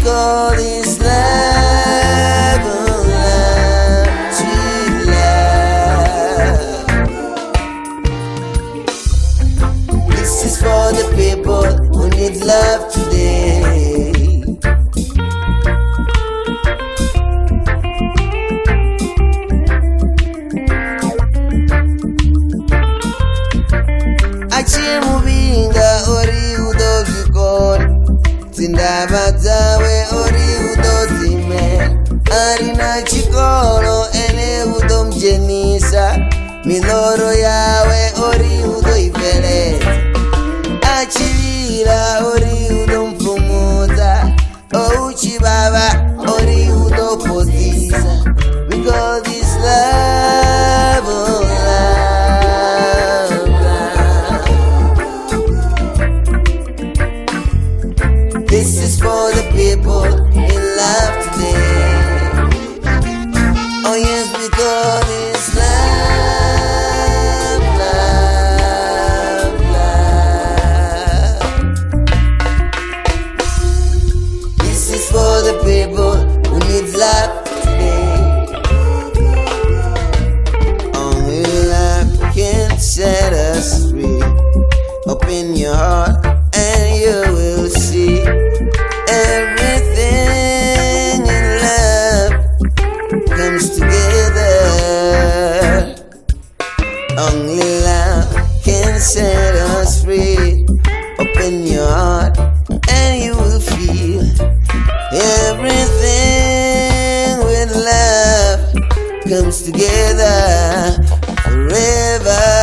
call this love, oh love, sweet love. This is for the people who need love today. Atshi mubinga ori udozvikona, dzindava dzawe ori udodzimera, arina tshikolo ene udomudzenisa, miloro yawe ori udoibveledza, achivira ori udomufhumudza, ouchivava ori udopodzisa. We call this love, oh love, love. This is for the people in love today. Oh yes, we call this love, love, love. This is for the people who need love today. Only love can set us free. Open your heart and you will see everything in love comes together. Only love can set us free. Open your heart and you will feel everything with love comes together forever.